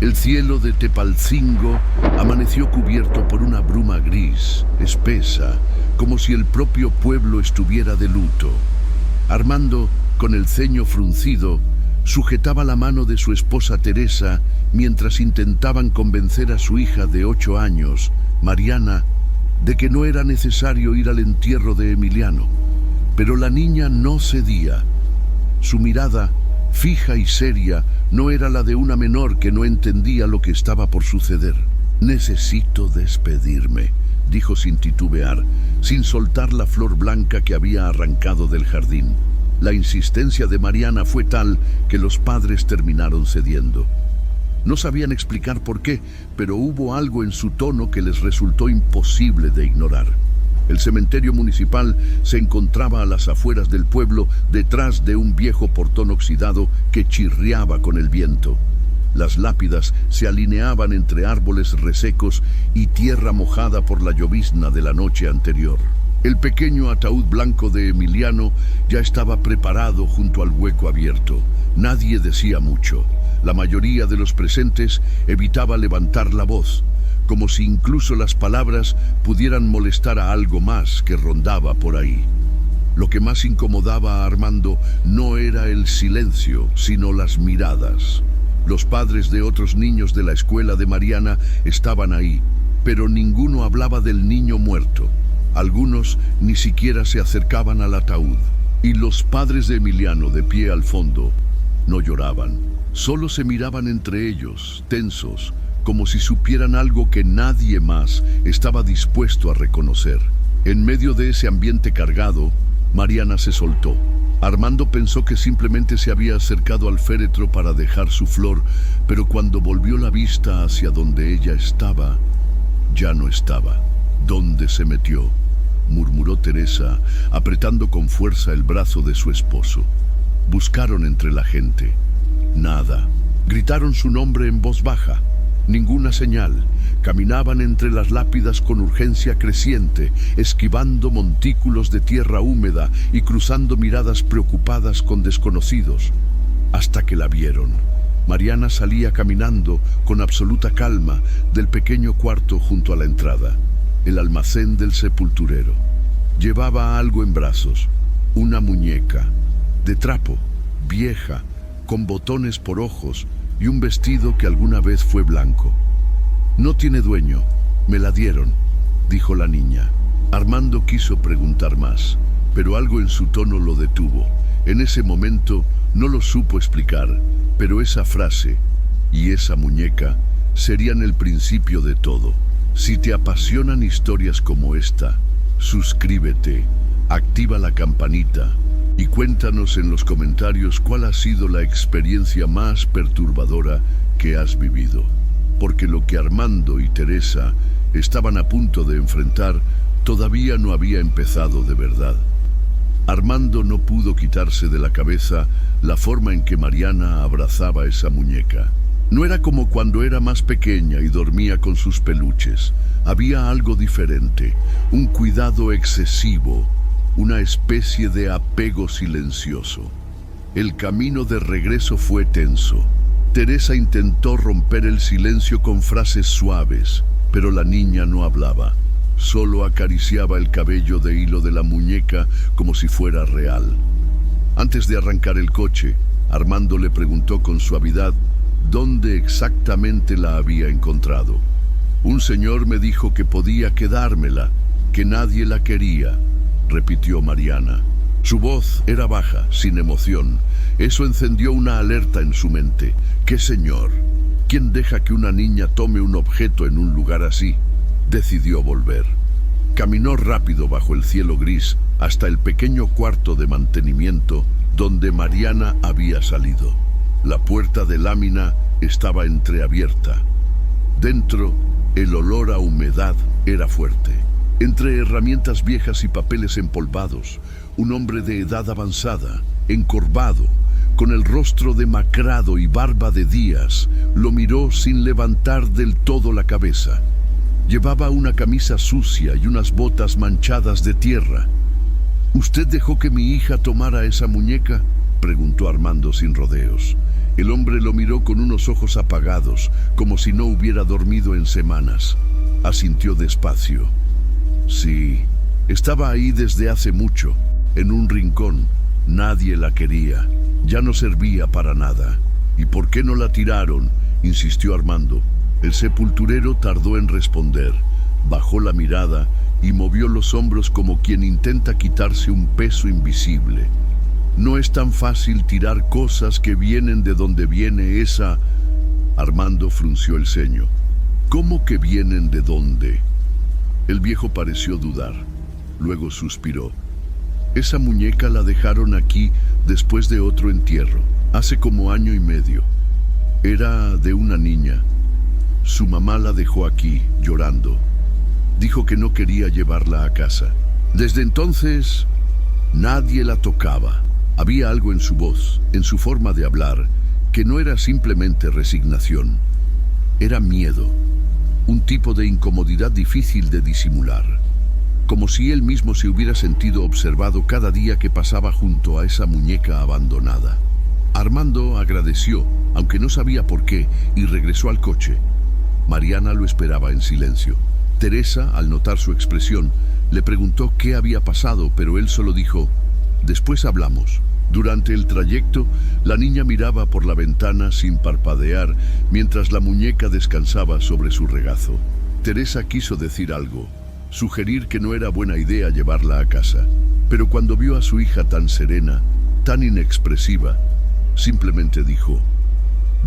El cielo de Tepalcingo amaneció cubierto por una bruma gris, espesa, como si el propio pueblo estuviera de luto. Armando, con el ceño fruncido, sujetaba la mano de su esposa Teresa mientras intentaban convencer a su hija de 8 años, Mariana, de que no era necesario ir al entierro de Emiliano. Pero la niña no cedía. Su mirada, fija y seria, no era la de una menor que no entendía lo que estaba por suceder. «Necesito despedirme», dijo sin titubear, sin soltar la flor blanca que había arrancado del jardín. La insistencia de Mariana fue tal que los padres terminaron cediendo. No sabían explicar por qué, pero hubo algo en su tono que les resultó imposible de ignorar. El cementerio municipal se encontraba a las afueras del pueblo, detrás de un viejo portón oxidado que chirriaba con el viento. Las lápidas se alineaban entre árboles resecos y tierra mojada por la llovizna de la noche anterior. El pequeño ataúd blanco de Emiliano ya estaba preparado junto al hueco abierto. Nadie decía mucho. La mayoría de los presentes evitaba levantar la voz, como si incluso las palabras pudieran molestar a algo más que rondaba por ahí. Lo que más incomodaba a Armando no era el silencio, sino las miradas. Los padres de otros niños de la escuela de Mariana estaban ahí, pero ninguno hablaba del niño muerto. Algunos ni siquiera se acercaban al ataúd. Y los padres de Emiliano, de pie al fondo, no lloraban. Solo se miraban entre ellos, tensos, como si supieran algo que nadie más estaba dispuesto a reconocer. En medio de ese ambiente cargado, Mariana se soltó. Armando pensó que simplemente se había acercado al féretro para dejar su flor, pero cuando volvió la vista hacia donde ella estaba, ya no estaba. ¿Dónde se metió?, murmuró Teresa, apretando con fuerza el brazo de su esposo. Buscaron entre la gente. Nada. Gritaron su nombre en voz baja. Ninguna señal. Caminaban entre las lápidas con urgencia creciente, esquivando montículos de tierra húmeda y cruzando miradas preocupadas con desconocidos. Hasta que la vieron. Mariana salía caminando con absoluta calma del pequeño cuarto junto a la entrada, el almacén del sepulturero. Llevaba algo en brazos, una muñeca, de trapo, vieja, con botones por ojos y un vestido que alguna vez fue blanco. «No tiene dueño, me la dieron», dijo la niña. Armando quiso preguntar más, pero algo en su tono lo detuvo. En ese momento no lo supo explicar, pero esa frase y esa muñeca serían el principio de todo. Si te apasionan historias como esta, suscríbete, activa la campanita y cuéntanos en los comentarios cuál ha sido la experiencia más perturbadora que has vivido. Porque lo que Armando y Teresa estaban a punto de enfrentar todavía no había empezado de verdad. Armando no pudo quitarse de la cabeza la forma en que Mariana abrazaba esa muñeca. No era como cuando era más pequeña y dormía con sus peluches. Había algo diferente, un cuidado excesivo, una especie de apego silencioso. El camino de regreso fue tenso. Teresa intentó romper el silencio con frases suaves, pero la niña no hablaba. Solo acariciaba el cabello de hilo de la muñeca como si fuera real. Antes de arrancar el coche, Armando le preguntó con suavidad dónde exactamente la había encontrado. «Un señor me dijo que podía quedármela, que nadie la quería», repitió Mariana. Su voz era baja, sin emoción. Eso encendió una alerta en su mente. ¿Qué señor? ¿Quién deja que una niña tome un objeto en un lugar así? Decidió volver. Caminó rápido bajo el cielo gris hasta el pequeño cuarto de mantenimiento donde Mariana había salido. La puerta de lámina estaba entreabierta. Dentro, el olor a humedad era fuerte. Entre herramientas viejas y papeles empolvados, un hombre de edad avanzada, encorvado, con el rostro demacrado y barba de días, lo miró sin levantar del todo la cabeza. Llevaba una camisa sucia y unas botas manchadas de tierra. «¿Usted dejó que mi hija tomara esa muñeca?», preguntó Armando sin rodeos. El hombre lo miró con unos ojos apagados, como si no hubiera dormido en semanas. Asintió despacio. Sí, estaba ahí desde hace mucho, en un rincón. Nadie la quería. Ya no servía para nada. ¿Y por qué no la tiraron?, insistió Armando. El sepulturero tardó en responder. Bajó la mirada y movió los hombros como quien intenta quitarse un peso invisible. No es tan fácil tirar cosas que vienen de donde viene esa... Armando frunció el ceño. ¿Cómo que vienen de dónde? El viejo pareció dudar. Luego suspiró. Esa muñeca la dejaron aquí después de otro entierro, hace como 1 año y medio. Era de una niña. Su mamá la dejó aquí, llorando. Dijo que no quería llevarla a casa. Desde entonces, nadie la tocaba. Había algo en su voz, en su forma de hablar, que no era simplemente resignación. Era miedo, un tipo de incomodidad difícil de disimular. Como si él mismo se hubiera sentido observado cada día que pasaba junto a esa muñeca abandonada. Armando agradeció, aunque no sabía por qué, y regresó al coche. Mariana lo esperaba en silencio. Teresa, al notar su expresión, le preguntó qué había pasado, pero él solo dijo: «Después hablamos». Durante el trayecto, la niña miraba por la ventana sin parpadear, mientras la muñeca descansaba sobre su regazo. Teresa quiso decir algo, sugerir que no era buena idea llevarla a casa, pero cuando vio a su hija tan serena, tan inexpresiva, simplemente dijo: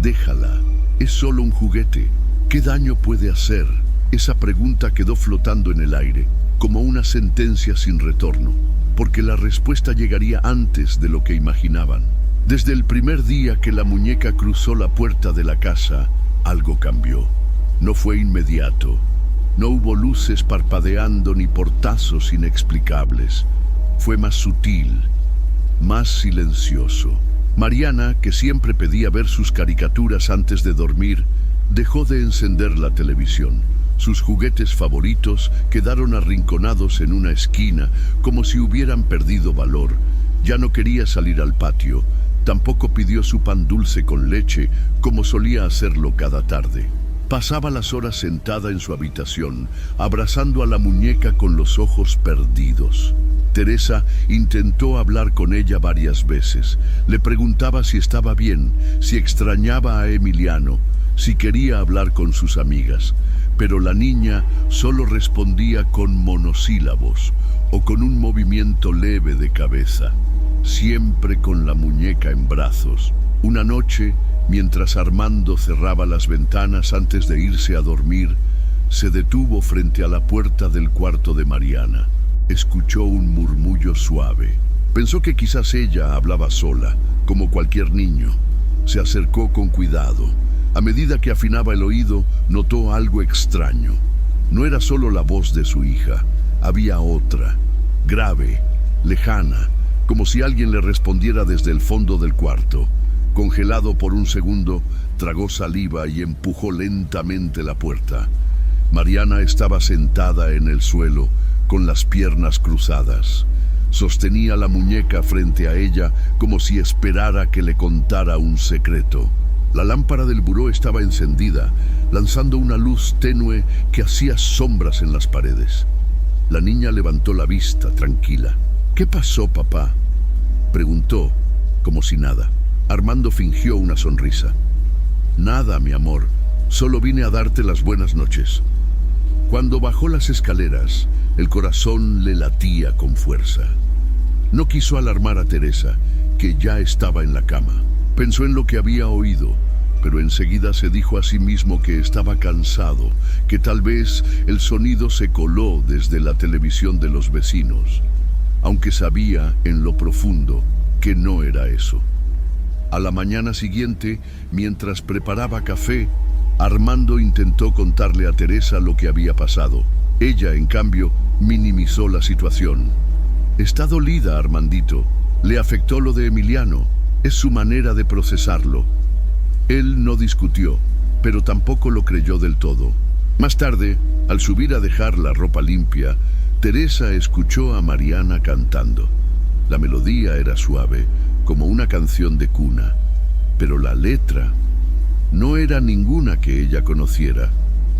«Déjala, es solo un juguete. ¿Qué daño puede hacer?». Esa pregunta quedó flotando en el aire, como una sentencia sin retorno, porque la respuesta llegaría antes de lo que imaginaban. Desde el primer día que la muñeca cruzó la puerta de la casa, algo cambió. No fue inmediato. No hubo luces parpadeando ni portazos inexplicables. Fue más sutil, más silencioso. Mariana, que siempre pedía ver sus caricaturas antes de dormir, dejó de encender la televisión. Sus juguetes favoritos quedaron arrinconados en una esquina, como si hubieran perdido valor. Ya no quería salir al patio. Tampoco pidió su pan dulce con leche, como solía hacerlo cada tarde. Pasaba las horas sentada en su habitación, abrazando a la muñeca con los ojos perdidos. Teresa intentó hablar con ella varias veces. Le preguntaba si estaba bien, si extrañaba a Emiliano, si quería hablar con sus amigas. Pero la niña solo respondía con monosílabos o con un movimiento leve de cabeza, siempre con la muñeca en brazos. Una noche, mientras Armando cerraba las ventanas antes de irse a dormir, se detuvo frente a la puerta del cuarto de Mariana. Escuchó un murmullo suave. Pensó que quizás ella hablaba sola, como cualquier niño. Se acercó con cuidado. A medida que afinaba el oído, notó algo extraño. No era solo la voz de su hija, había otra, grave, lejana, como si alguien le respondiera desde el fondo del cuarto. Congelado por un segundo, tragó saliva y empujó lentamente la puerta. Mariana estaba sentada en el suelo, con las piernas cruzadas. Sostenía la muñeca frente a ella como si esperara que le contara un secreto. La lámpara del buró estaba encendida, lanzando una luz tenue que hacía sombras en las paredes. La niña levantó la vista, tranquila. «¿Qué pasó, papá?», preguntó, como si nada. Armando fingió una sonrisa. «Nada, mi amor, solo vine a darte las buenas noches». Cuando bajó las escaleras, el corazón le latía con fuerza. No quiso alarmar a Teresa, que ya estaba en la cama. Pensó en lo que había oído, pero enseguida se dijo a sí mismo que estaba cansado, que tal vez el sonido se coló desde la televisión de los vecinos, aunque sabía en lo profundo que no era eso. A la mañana siguiente, mientras preparaba café, Armando intentó contarle a Teresa lo que había pasado. Ella, en cambio, minimizó la situación. «Está dolida, Armandito. Le afectó lo de Emiliano. Es su manera de procesarlo». Él no discutió, pero tampoco lo creyó del todo. Más tarde, al subir a dejar la ropa limpia, Teresa escuchó a Mariana cantando. La melodía era suave, como una canción de cuna. Pero la letra no era ninguna que ella conociera.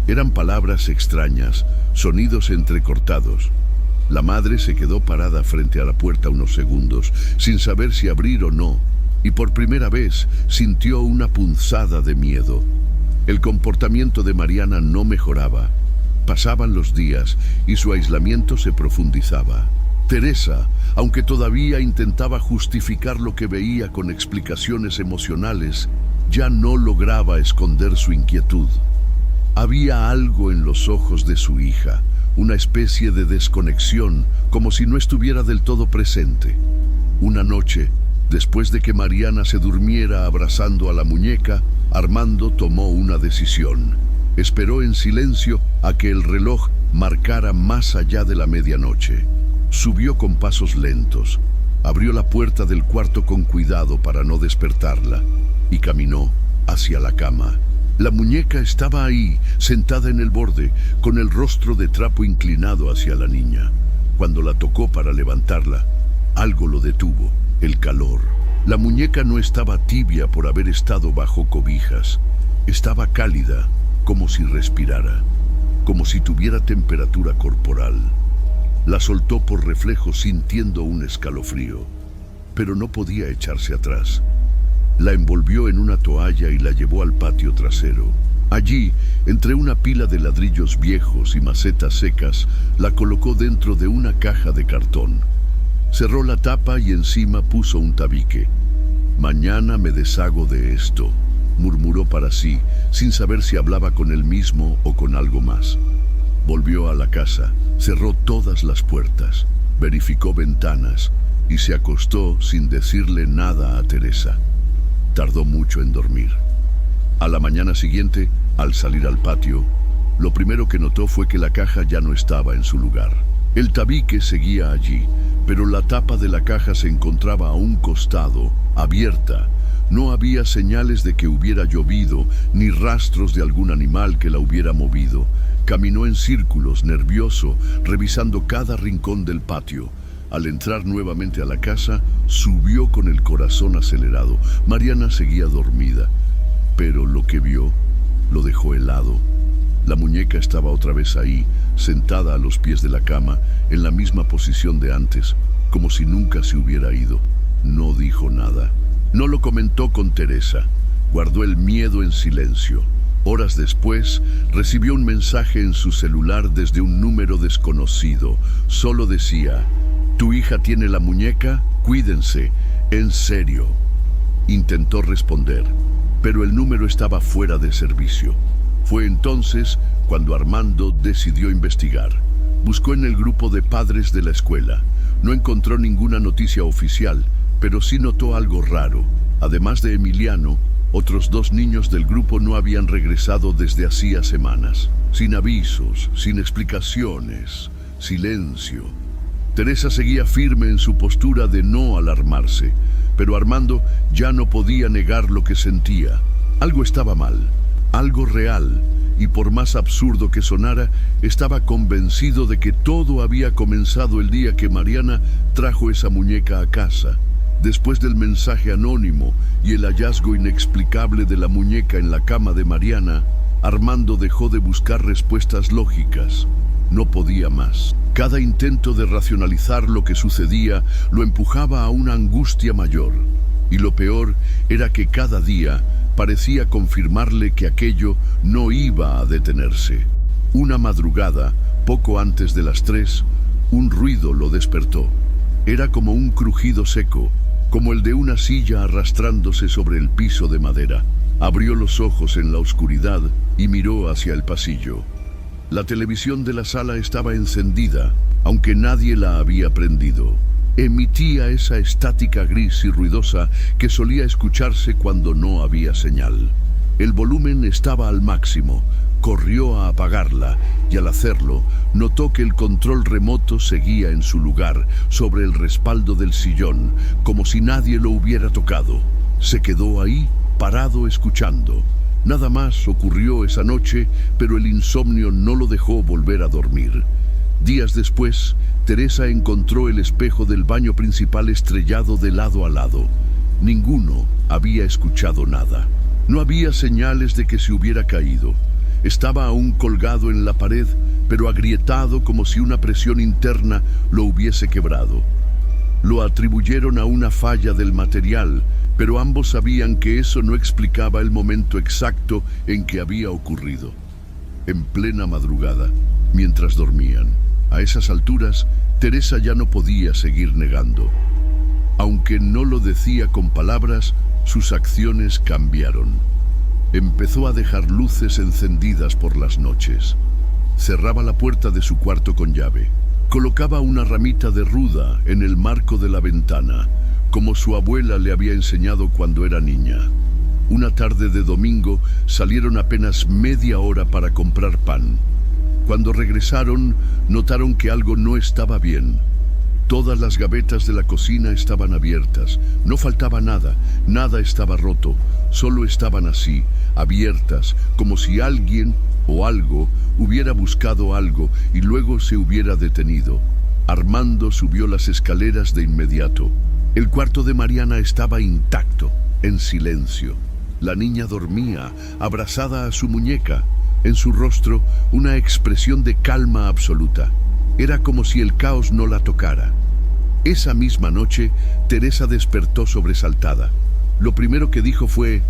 Eran palabras extrañas, sonidos entrecortados. La madre se quedó parada frente a la puerta unos segundos, sin saber si abrir o no, y por primera vez sintió una punzada de miedo. El comportamiento de Mariana no mejoraba. Pasaban los días y su aislamiento se profundizaba. Teresa, aunque todavía intentaba justificar lo que veía con explicaciones emocionales, ya no lograba esconder su inquietud. Había algo en los ojos de su hija, una especie de desconexión, como si no estuviera del todo presente. Una noche, después de que Mariana se durmiera abrazando a la muñeca, Armando tomó una decisión. Esperó en silencio a que el reloj marcara más allá de la medianoche. Subió con pasos lentos, abrió la puerta del cuarto con cuidado para no despertarla y caminó hacia la cama. La muñeca estaba ahí, sentada en el borde, con el rostro de trapo inclinado hacia la niña. Cuando la tocó para levantarla, algo lo detuvo, el calor. La muñeca no estaba tibia por haber estado bajo cobijas. Estaba cálida, como si respirara, como si tuviera temperatura corporal. La soltó por reflejo sintiendo un escalofrío, pero no podía echarse atrás. La envolvió en una toalla y la llevó al patio trasero. Allí, entre una pila de ladrillos viejos y macetas secas, la colocó dentro de una caja de cartón. Cerró la tapa y encima puso un tabique. «Mañana me deshago de esto», murmuró para sí, sin saber si hablaba con él mismo o con algo más. Volvió a la casa, cerró todas las puertas, verificó ventanas y se acostó sin decirle nada a Teresa. Tardó mucho en dormir. A la mañana siguiente, al salir al patio, lo primero que notó fue que la caja ya no estaba en su lugar. El tabique seguía allí, pero la tapa de la caja se encontraba a un costado, abierta. No había señales de que hubiera llovido, ni rastros de algún animal que la hubiera movido. Caminó en círculos, nervioso, revisando cada rincón del patio. Al entrar nuevamente a la casa, subió con el corazón acelerado. Mariana seguía dormida, pero lo que vio lo dejó helado. La muñeca estaba otra vez ahí, sentada a los pies de la cama, en la misma posición de antes, como si nunca se hubiera ido. No dijo nada. No lo comentó con Teresa. Guardó el miedo en silencio. Horas después, recibió un mensaje en su celular desde un número desconocido. Solo decía: «¿Tu hija tiene la muñeca? Cuídense. En serio». Intentó responder, pero el número estaba fuera de servicio. Fue entonces cuando Armando decidió investigar. Buscó en el grupo de padres de la escuela. No encontró ninguna noticia oficial, pero sí notó algo raro. Además de Emiliano, otros 2 niños del grupo no habían regresado desde hacía semanas. Sin avisos, sin explicaciones, silencio. Teresa seguía firme en su postura de no alarmarse, pero Armando ya no podía negar lo que sentía. Algo estaba mal, algo real, y por más absurdo que sonara, estaba convencido de que todo había comenzado el día que Mariana trajo esa muñeca a casa. Después del mensaje anónimo y el hallazgo inexplicable de la muñeca en la cama de Mariana, Armando dejó de buscar respuestas lógicas. No podía más. Cada intento de racionalizar lo que sucedía lo empujaba a una angustia mayor. Y lo peor era que cada día parecía confirmarle que aquello no iba a detenerse. Una madrugada, poco antes de las 3, un ruido lo despertó. Era como un crujido seco, como el de una silla arrastrándose sobre el piso de madera. Abrió los ojos en la oscuridad y miró hacia el pasillo. La televisión de la sala estaba encendida, aunque nadie la había prendido. Emitía esa estática gris y ruidosa que solía escucharse cuando no había señal. El volumen estaba al máximo. Corrió a apagarla y al hacerlo notó que el control remoto seguía en su lugar, sobre el respaldo del sillón, como si nadie lo hubiera tocado. Se quedó ahí, parado escuchando. Nada más ocurrió esa noche, pero el insomnio no lo dejó volver a dormir. Días después, Teresa encontró el espejo del baño principal estrellado de lado a lado. Ninguno, había escuchado nada. No había señales de que se hubiera caído. Estaba aún colgado en la pared, pero agrietado como si una presión interna lo hubiese quebrado. Lo atribuyeron a una falla del material, pero ambos sabían que eso no explicaba el momento exacto en que había ocurrido. En plena madrugada, mientras dormían. A esas alturas, Teresa ya no podía seguir negando. Aunque no lo decía con palabras, sus acciones cambiaron. Empezó a dejar luces encendidas por las noches. Cerraba la puerta de su cuarto con llave. Colocaba una ramita de ruda en el marco de la ventana, como su abuela le había enseñado cuando era niña. Una tarde de domingo salieron apenas media hora para comprar pan. Cuando regresaron, notaron que algo no estaba bien. Todas las gavetas de la cocina estaban abiertas. No faltaba nada, nada estaba roto. Solo estaban así, abiertas, como si alguien o algo hubiera buscado algo y luego se hubiera detenido. Armando subió las escaleras de inmediato. El cuarto de Mariana estaba intacto, en silencio. La niña dormía, abrazada a su muñeca. En su rostro, una expresión de calma absoluta. Era como si el caos no la tocara. Esa misma noche, Teresa despertó sobresaltada. Lo primero que dijo fue: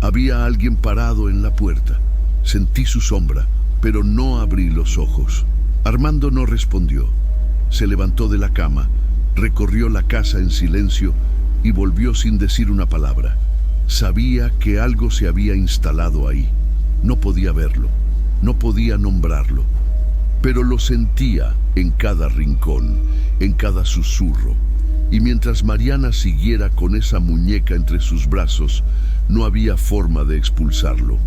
había alguien parado en la puerta. Sentí su sombra, pero no abrí los ojos. Armando no respondió. Se levantó de la cama, recorrió la casa en silencio y volvió sin decir una palabra. Sabía que algo se había instalado ahí. No podía verlo, no podía nombrarlo, pero lo sentía en cada rincón, en cada susurro. Y mientras Mariana siguiera con esa muñeca entre sus brazos, no había forma de expulsarlo.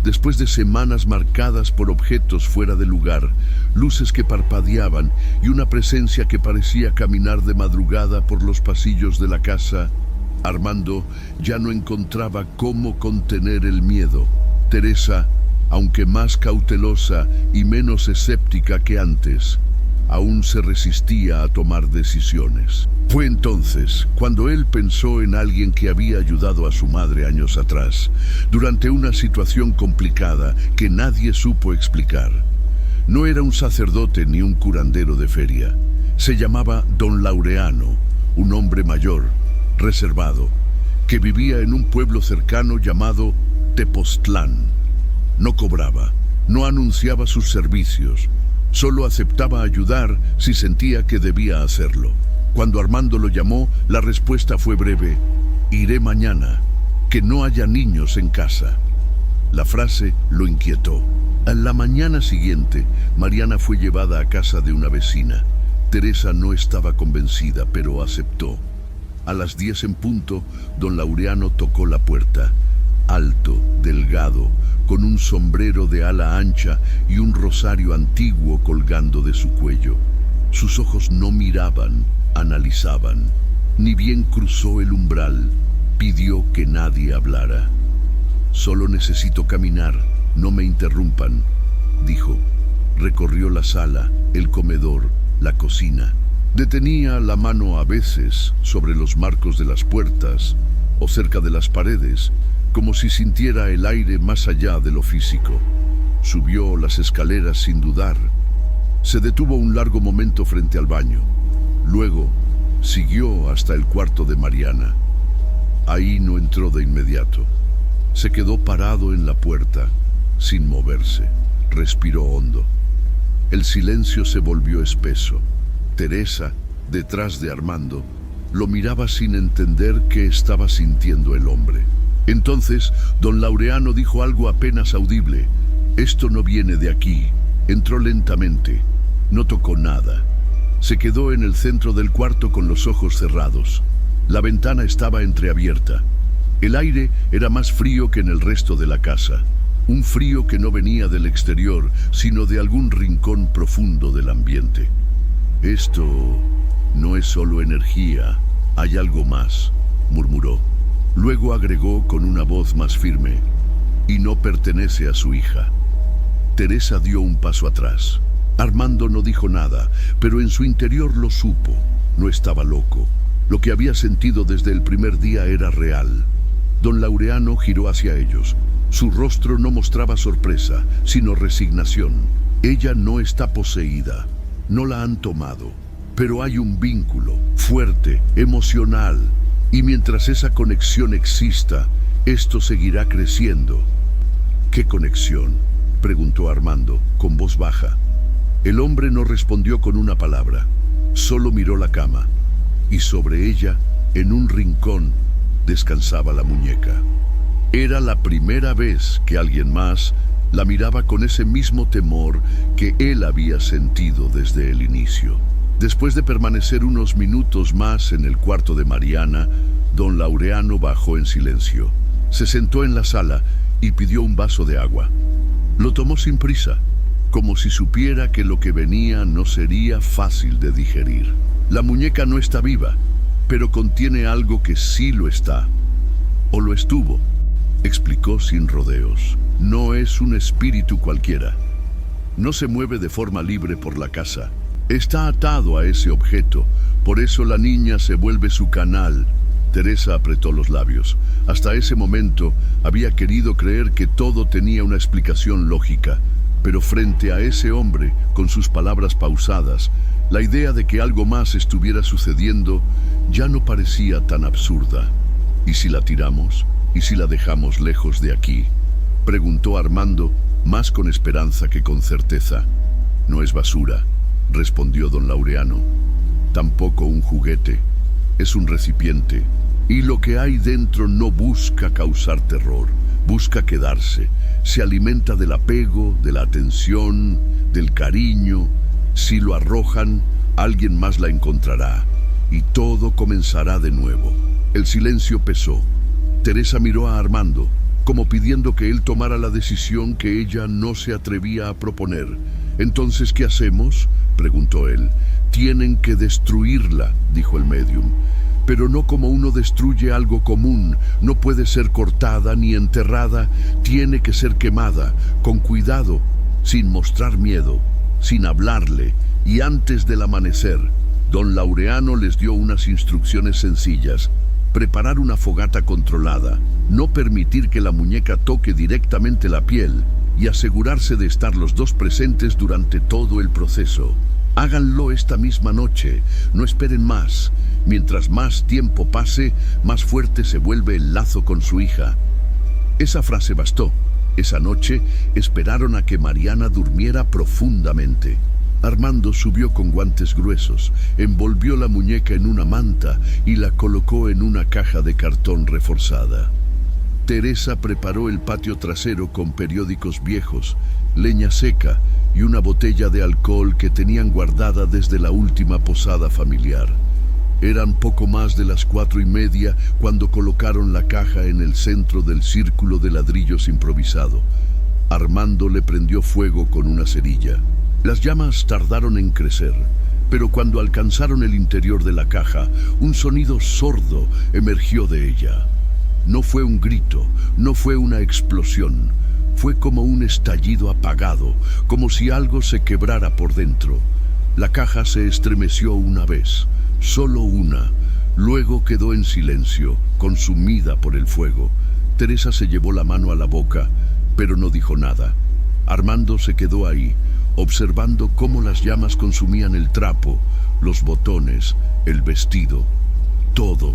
Después de semanas marcadas por objetos fuera de lugar, luces que parpadeaban y una presencia que parecía caminar de madrugada por los pasillos de la casa, Armando ya no encontraba cómo contener el miedo. Teresa, aunque más cautelosa y menos escéptica que antes, aún se resistía a tomar decisiones. Fue entonces cuando él pensó en alguien que había ayudado a su madre años atrás, durante una situación complicada que nadie supo explicar. No era un sacerdote ni un curandero de feria. Se llamaba Don Laureano, un hombre mayor, reservado, que vivía en un pueblo cercano llamado Tepoztlán. No cobraba, no anunciaba sus servicios, solo aceptaba ayudar si sentía que debía hacerlo. Cuando Armando lo llamó, la respuesta fue breve: iré mañana, que no haya niños en casa. La frase lo inquietó. A la mañana siguiente, Mariana fue llevada a casa de una vecina. Teresa no estaba convencida, pero aceptó. A las 10 en punto, don Laureano tocó la puerta. Alto, delgado, con un sombrero de ala ancha y un rosario antiguo colgando de su cuello. Sus ojos no miraban, analizaban. Ni bien cruzó el umbral, pidió que nadie hablara. «Solo necesito caminar, no me interrumpan», dijo. Recorrió la sala, el comedor, la cocina. Detenía la mano a veces sobre los marcos de las puertas o cerca de las paredes, como si sintiera el aire más allá de lo físico. Subió las escaleras sin dudar. Se detuvo un largo momento frente al baño. Luego, siguió hasta el cuarto de Mariana. Ahí no entró de inmediato. Se quedó parado en la puerta, sin moverse. Respiró hondo. El silencio se volvió espeso. Teresa, detrás de Armando, lo miraba sin entender qué estaba sintiendo el hombre. Entonces, don Laureano dijo algo apenas audible. «Esto no viene de aquí». Entró lentamente. No tocó nada. Se quedó en el centro del cuarto con los ojos cerrados. La ventana estaba entreabierta. El aire era más frío que en el resto de la casa. Un frío que no venía del exterior, sino de algún rincón profundo del ambiente. «Esto no es solo energía, hay algo más», murmuró. Luego agregó con una voz más firme: «Y no pertenece a su hija». Teresa dio un paso atrás. Armando no dijo nada, pero en su interior lo supo. No estaba loco. Lo que había sentido desde el primer día era real. Don Laureano giró hacia ellos. Su rostro no mostraba sorpresa, sino resignación. Ella no está poseída, no la han tomado, pero hay un vínculo fuerte, emocional, y mientras esa conexión exista, esto seguirá creciendo. ¿Qué conexión?, preguntó Armando, con voz baja. El hombre no respondió con una palabra, solo miró la cama, y sobre ella, en un rincón, descansaba la muñeca. Era la primera vez que alguien más la miraba con ese mismo temor que él había sentido desde el inicio. Después de permanecer unos minutos más en el cuarto de Mariana, don Laureano bajó en silencio. Se sentó en la sala y pidió un vaso de agua. Lo tomó sin prisa, como si supiera que lo que venía no sería fácil de digerir. La muñeca no está viva, pero contiene algo que sí lo está, o lo estuvo, explicó sin rodeos. No es un espíritu cualquiera. No se mueve de forma libre por la casa. Está atado a ese objeto, por eso la niña se vuelve su canal. Teresa apretó los labios. Hasta ese momento había querido creer que todo tenía una explicación lógica, pero frente a ese hombre, con sus palabras pausadas, la idea de que algo más estuviera sucediendo ya no parecía tan absurda. ¿Y si la tiramos? ¿Y si la dejamos lejos de aquí?, preguntó Armando, más con esperanza que con certeza. No es basura, respondió don Laureano. Tampoco un juguete, es un recipiente. Y lo que hay dentro no busca causar terror, busca quedarse. Se alimenta del apego, de la atención, del cariño. Si lo arrojan, alguien más la encontrará y todo comenzará de nuevo. El silencio pesó. Teresa miró a Armando, como pidiendo que él tomara la decisión que ella no se atrevía a proponer. «¿Entonces qué hacemos?», preguntó él. «Tienen que destruirla», dijo el médium. «Pero no como uno destruye algo común. No puede ser cortada ni enterrada. Tiene que ser quemada, con cuidado, sin mostrar miedo, sin hablarle, y antes del amanecer». Don Laureano les dio unas instrucciones sencillas. Preparar una fogata controlada, no permitir que la muñeca toque directamente la piel y asegurarse de estar los dos presentes durante todo el proceso. Háganlo esta misma noche, no esperen más. Mientras más tiempo pase, más fuerte se vuelve el lazo con su hija. Esa frase bastó. Esa noche esperaron a que Mariana durmiera profundamente. Armando subió con guantes gruesos, envolvió la muñeca en una manta y la colocó en una caja de cartón reforzada. Teresa preparó el patio trasero con periódicos viejos, leña seca y una botella de alcohol que tenían guardada desde la última posada familiar. Eran poco más de las 4:30 cuando colocaron la caja en el centro del círculo de ladrillos improvisado. Armando le prendió fuego con una cerilla. Las llamas tardaron en crecer, pero cuando alcanzaron el interior de la caja, un sonido sordo emergió de ella. No fue un grito, no fue una explosión, fue como un estallido apagado, como si algo se quebrara por dentro. La caja se estremeció una vez, solo una, luego quedó en silencio, consumida por el fuego. Teresa se llevó la mano a la boca, pero no dijo nada. Armando se quedó ahí, observando cómo las llamas consumían el trapo, los botones, el vestido, todo.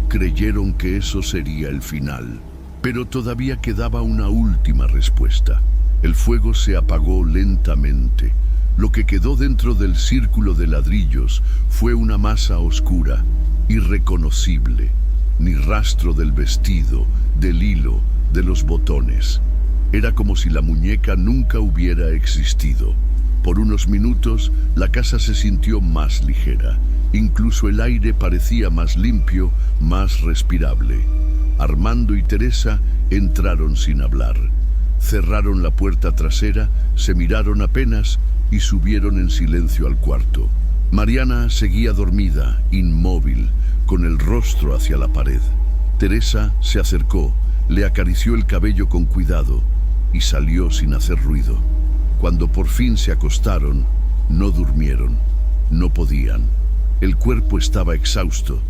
Creyeron que eso sería el final, pero todavía quedaba una última respuesta. El fuego se apagó lentamente. Lo que quedó dentro del círculo de ladrillos fue una masa oscura, irreconocible, ni rastro del vestido, del hilo, de los botones. Era como si la muñeca nunca hubiera existido. Por unos minutos, la casa se sintió más ligera. Incluso el aire parecía más limpio, más respirable. Armando y Teresa entraron sin hablar. Cerraron la puerta trasera, se miraron apenas y subieron en silencio al cuarto. Mariana seguía dormida, inmóvil, con el rostro hacia la pared. Teresa se acercó, le acarició el cabello con cuidado y salió sin hacer ruido. Cuando por fin se acostaron, no durmieron, no podían. El cuerpo estaba exhausto,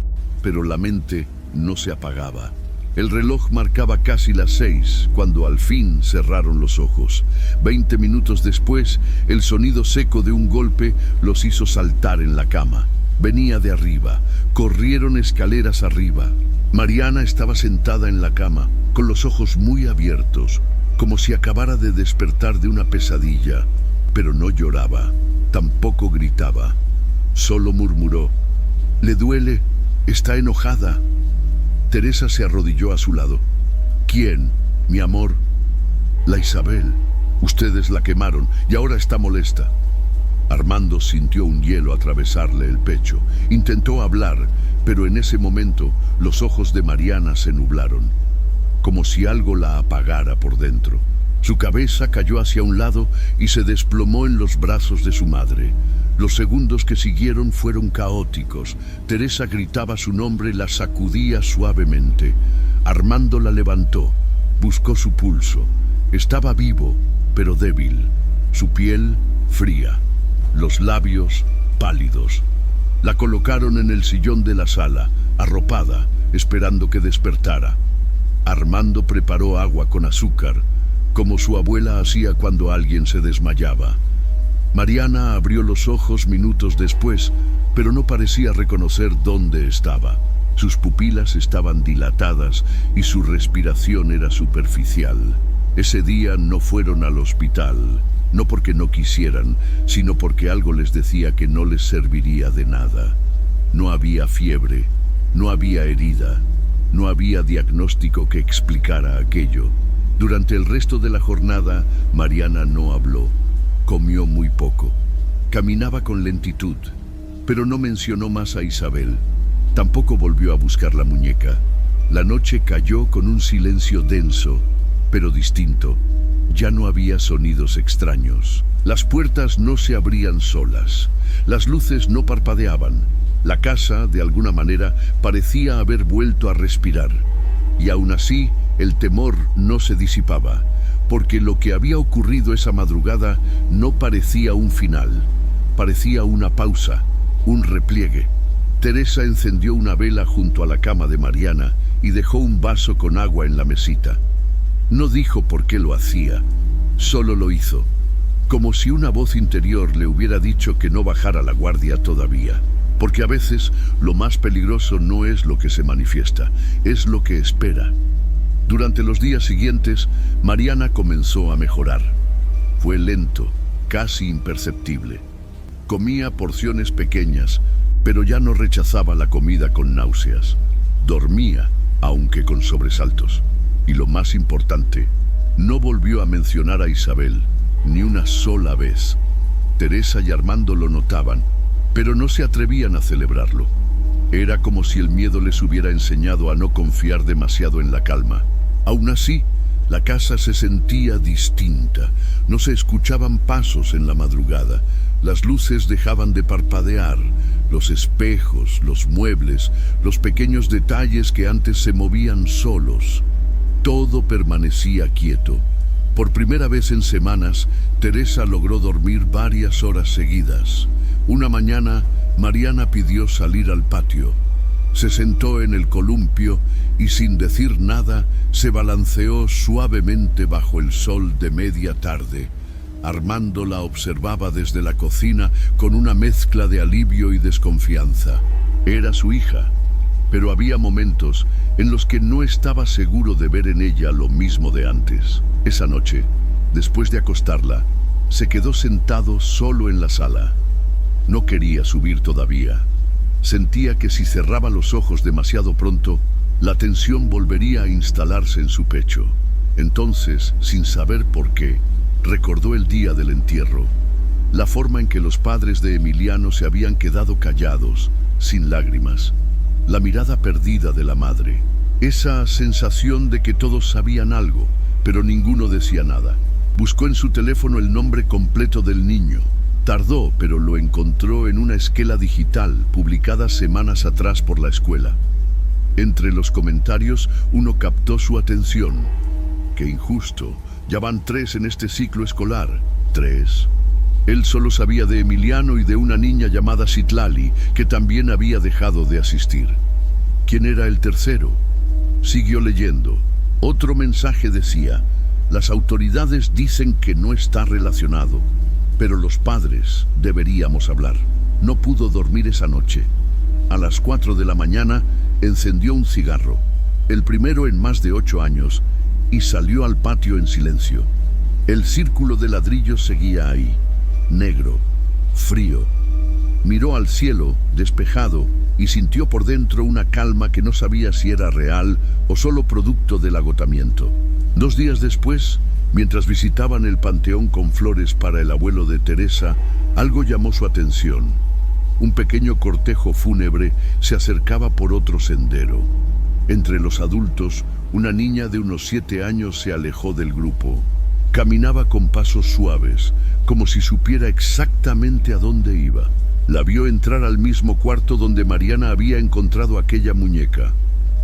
pero la mente no se apagaba. El reloj marcaba casi las 6 cuando al fin cerraron los ojos. 20 minutos después, el sonido seco de un golpe los hizo saltar en la cama. Venía de arriba. Corrieron escaleras arriba. Mariana estaba sentada en la cama, con los ojos muy abiertos, como si acabara de despertar de una pesadilla. Pero no lloraba, tampoco gritaba. Solo murmuró: «¿Le duele? ¿Está enojada?». Teresa se arrodilló a su lado. «¿Quién, mi amor?». «La Isabel. Ustedes la quemaron y ahora está molesta». Armando sintió un hielo atravesarle el pecho. Intentó hablar, pero en ese momento los ojos de Mariana se nublaron, como si algo la apagara por dentro. Su cabeza cayó hacia un lado y se desplomó en los brazos de su madre. Los segundos que siguieron fueron caóticos. Teresa gritaba su nombre, la sacudía suavemente. Armando la levantó, buscó su pulso. Estaba vivo, pero débil. Su piel fría, los labios pálidos. La colocaron en el sillón de la sala, arropada, esperando que despertara. Armando preparó agua con azúcar, como su abuela hacía cuando alguien se desmayaba. Mariana abrió los ojos minutos después, pero no parecía reconocer dónde estaba. Sus pupilas estaban dilatadas y su respiración era superficial. Ese día no fueron al hospital, no porque no quisieran, sino porque algo les decía que no les serviría de nada. No había fiebre, no había herida, no había diagnóstico que explicara aquello. Durante el resto de la jornada, Mariana no habló. Comió muy poco. Caminaba con lentitud, pero no mencionó más a Isabel. Tampoco volvió a buscar la muñeca. La noche cayó con un silencio denso, pero distinto. Ya no había sonidos extraños. Las puertas no se abrían solas. Las luces no parpadeaban. La casa, de alguna manera, parecía haber vuelto a respirar. Y aún así, el temor no se disipaba, porque lo que había ocurrido esa madrugada no parecía un final, parecía una pausa, un repliegue. Teresa encendió una vela junto a la cama de Mariana y dejó un vaso con agua en la mesita. No dijo por qué lo hacía, solo lo hizo, como si una voz interior le hubiera dicho que no bajara la guardia todavía, porque a veces lo más peligroso no es lo que se manifiesta, es lo que espera. Durante los días siguientes, Mariana comenzó a mejorar. Fue lento, casi imperceptible. Comía porciones pequeñas, pero ya no rechazaba la comida con náuseas. Dormía, aunque con sobresaltos. Y lo más importante, no volvió a mencionar a Isabel, ni una sola vez. Teresa y Armando lo notaban, pero no se atrevían a celebrarlo. Era como si el miedo les hubiera enseñado a no confiar demasiado en la calma. Aún así, la casa se sentía distinta. No se escuchaban pasos en la madrugada. Las luces dejaban de parpadear. Los espejos, los muebles, los pequeños detalles que antes se movían solos. Todo permanecía quieto. Por primera vez en semanas, Teresa logró dormir varias horas seguidas. Una mañana, Mariana pidió salir al patio. Se sentó en el columpio y sin decir nada se balanceó suavemente bajo el sol de media tarde. Armando la observaba desde la cocina con una mezcla de alivio y desconfianza. Era su hija, pero había momentos en los que no estaba seguro de ver en ella lo mismo de antes. Esa noche, después de acostarla, se quedó sentado solo en la sala. No quería subir todavía. Sentía que si cerraba los ojos demasiado pronto, la tensión volvería a instalarse en su pecho. Entonces, sin saber por qué, recordó el día del entierro, la forma en que los padres de Emiliano se habían quedado callados, sin lágrimas, la mirada perdida de la madre, esa sensación de que todos sabían algo, pero ninguno decía nada. Buscó en su teléfono el nombre completo del niño. Tardó, pero lo encontró en una esquela digital publicada semanas atrás por la escuela. Entre los comentarios, uno captó su atención. ¡Qué injusto! Ya van 3 en este ciclo escolar. 3. Él solo sabía de Emiliano y de una niña llamada Citlali, que también había dejado de asistir. ¿Quién era el tercero? Siguió leyendo. Otro mensaje decía: las autoridades dicen que no está relacionado, pero los padres deberíamos hablar. No pudo dormir esa noche. A las 4 de la mañana encendió un cigarro, el primero en más de 8 años, y salió al patio en silencio. El círculo de ladrillos seguía ahí, negro, frío. Miró al cielo, despejado, y sintió por dentro una calma que no sabía si era real o solo producto del agotamiento. 2 días después, mientras visitaban el panteón con flores para el abuelo de Teresa, algo llamó su atención. Un pequeño cortejo fúnebre se acercaba por otro sendero. Entre los adultos, una niña de unos 7 años se alejó del grupo. Caminaba con pasos suaves, como si supiera exactamente a dónde iba. La vio entrar al mismo cuarto donde Mariana había encontrado aquella muñeca.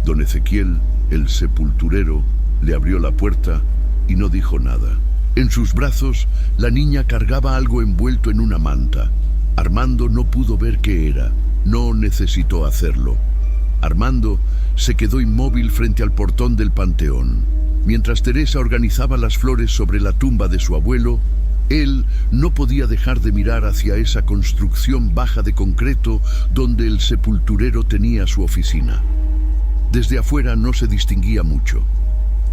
Don Ezequiel, el sepulturero, le abrió la puerta y no dijo nada. En sus brazos, la niña cargaba algo envuelto en una manta. Armando no pudo ver qué era. No necesitó hacerlo. Armando se quedó inmóvil frente al portón del panteón. Mientras Teresa organizaba las flores sobre la tumba de su abuelo, él no podía dejar de mirar hacia esa construcción baja de concreto donde el sepulturero tenía su oficina. Desde afuera no se distinguía mucho,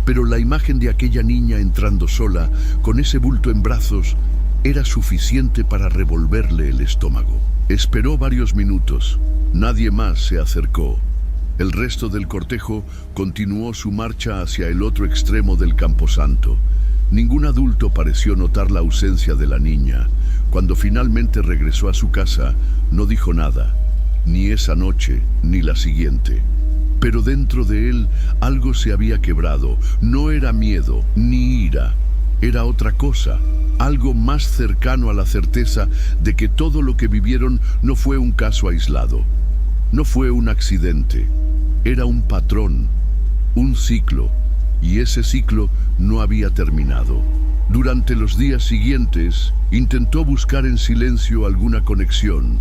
pero la imagen de aquella niña entrando sola, con ese bulto en brazos, era suficiente para revolverle el estómago. Esperó varios minutos. Nadie más se acercó. El resto del cortejo continuó su marcha hacia el otro extremo del camposanto. Ningún adulto pareció notar la ausencia de la niña. Cuando finalmente regresó a su casa, no dijo nada, ni esa noche ni la siguiente. Pero dentro de él algo se había quebrado. No era miedo ni ira, era otra cosa, algo más cercano a la certeza de que todo lo que vivieron no fue un caso aislado, no fue un accidente, era un patrón, un ciclo. Y ese ciclo no había terminado. Durante los días siguientes, intentó buscar en silencio alguna conexión.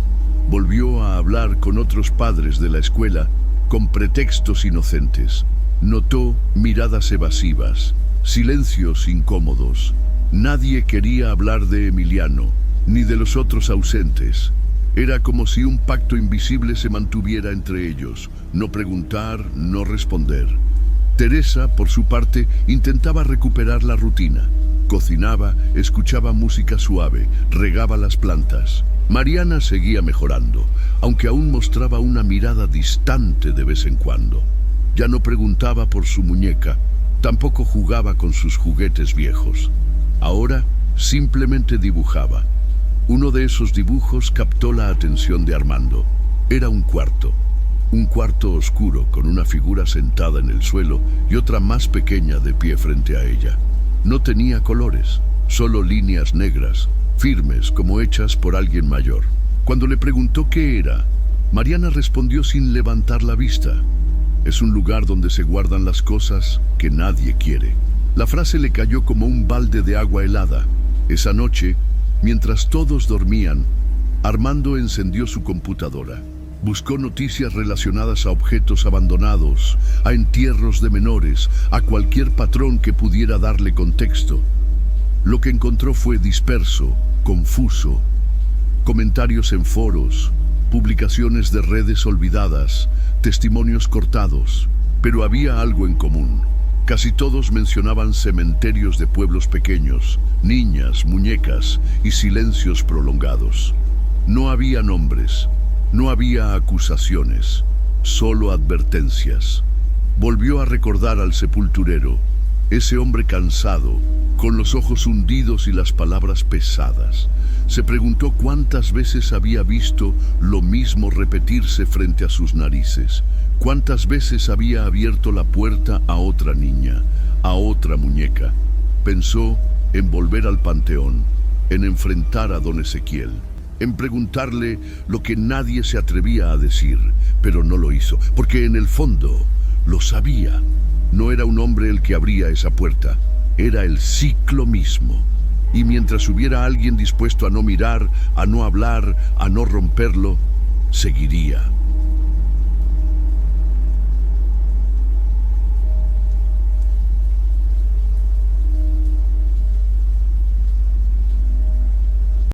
Volvió a hablar con otros padres de la escuela, con pretextos inocentes. Notó miradas evasivas, silencios incómodos. Nadie quería hablar de Emiliano, ni de los otros ausentes. Era como si un pacto invisible se mantuviera entre ellos. No preguntar, no responder. Teresa, por su parte, intentaba recuperar la rutina. Cocinaba, escuchaba música suave, regaba las plantas. Mariana seguía mejorando, aunque aún mostraba una mirada distante de vez en cuando. Ya no preguntaba por su muñeca, tampoco jugaba con sus juguetes viejos. Ahora simplemente dibujaba. Uno de esos dibujos captó la atención de Armando. Era un cuarto oscuro con una figura sentada en el suelo y otra más pequeña de pie frente a ella. No tenía colores, solo líneas negras, firmes como hechas por alguien mayor. Cuando le preguntó qué era, Mariana respondió sin levantar la vista: es un lugar donde se guardan las cosas que nadie quiere. La frase le cayó como un balde de agua helada. Esa noche, mientras todos dormían, Armando encendió su computadora. Buscó noticias relacionadas a objetos abandonados, a entierros de menores, a cualquier patrón que pudiera darle contexto. Lo que encontró fue disperso, confuso. Comentarios en foros, publicaciones de redes olvidadas, testimonios cortados. Pero había algo en común. Casi todos mencionaban cementerios de pueblos pequeños, niñas, muñecas y silencios prolongados. No había nombres. No había acusaciones, solo advertencias. Volvió a recordar al sepulturero, ese hombre cansado, con los ojos hundidos y las palabras pesadas. Se preguntó cuántas veces había visto lo mismo repetirse frente a sus narices, cuántas veces había abierto la puerta a otra niña, a otra muñeca. Pensó en volver al panteón, en enfrentar a don Ezequiel, en preguntarle lo que nadie se atrevía a decir, pero no lo hizo, porque en el fondo lo sabía. No era un hombre el que abría esa puerta, era el ciclo mismo. Y mientras hubiera alguien dispuesto a no mirar, a no hablar, a no romperlo, seguiría.